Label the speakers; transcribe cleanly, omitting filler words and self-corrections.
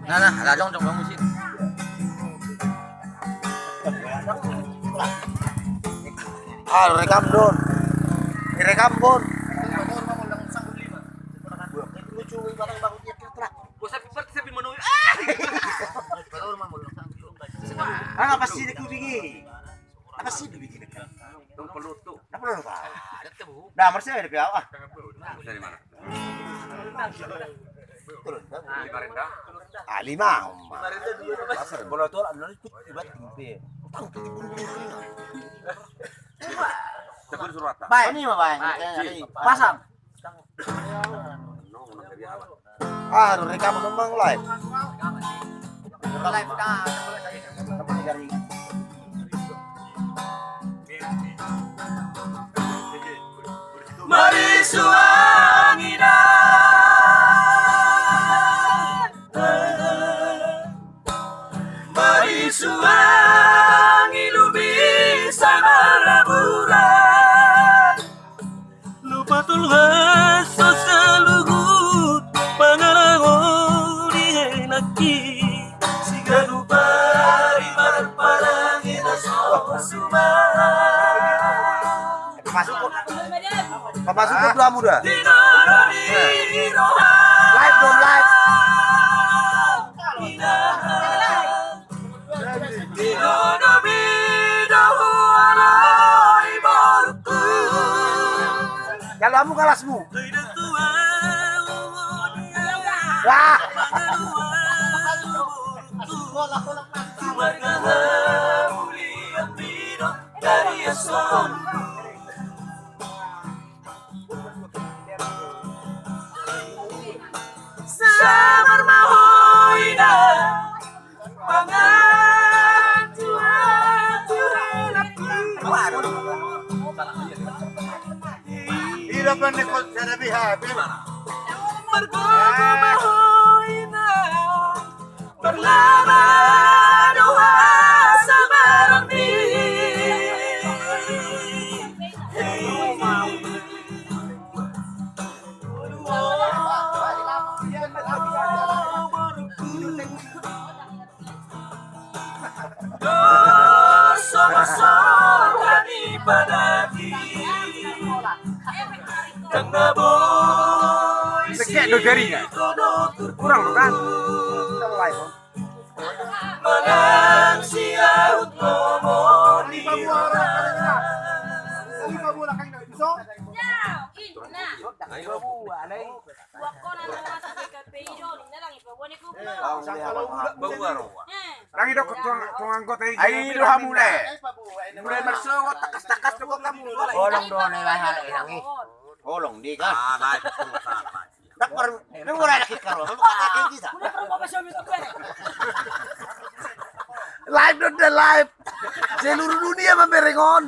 Speaker 1: Nah, agak jong musik.
Speaker 2: Rekam don. Rekam bon. Apa sih itu bigi? Apa sih itu bigi?
Speaker 1: Pelutu.
Speaker 2: Apa lu Pak? Nah, masih ada piau ah.
Speaker 1: Dari mana?
Speaker 2: Turun.
Speaker 1: Di Marinda.
Speaker 2: Ah, 5. Pasar bola tuh anu ikut ibat timpe.
Speaker 1: Tegur Surata.
Speaker 2: Baik. Ini mah baik. Pasang. Ah, rekam memang live. Live dah. Dari
Speaker 3: Mari suanginan, mari suangi lubi sama bulan, lupa tulus selugut pangalangon laki, siga lupa ribar parangin suma.
Speaker 2: masuk ke dua muda. Live dong live. Kalau kamu kalasmu. Wah.
Speaker 3: Samar mahoina pangan
Speaker 2: Hirapan ni kod sa nabiha.
Speaker 3: margogo mahoina berlaman doa samarang di Padati Tengah boy
Speaker 1: Sekek do jarinya. Kurang lo kan?
Speaker 3: Mangan siaut ngomoni
Speaker 1: Lagi dok tuang anggota ini.
Speaker 2: Ai lu hamule.
Speaker 1: Mulai bersogot takas-takas tuh kamu.
Speaker 2: Holong do ne lah langi. Holong di kan.
Speaker 1: Naik.
Speaker 2: Tak per lu ora nak karo. Kaki bisa. Live dong live. Seluruh dunia memberengon.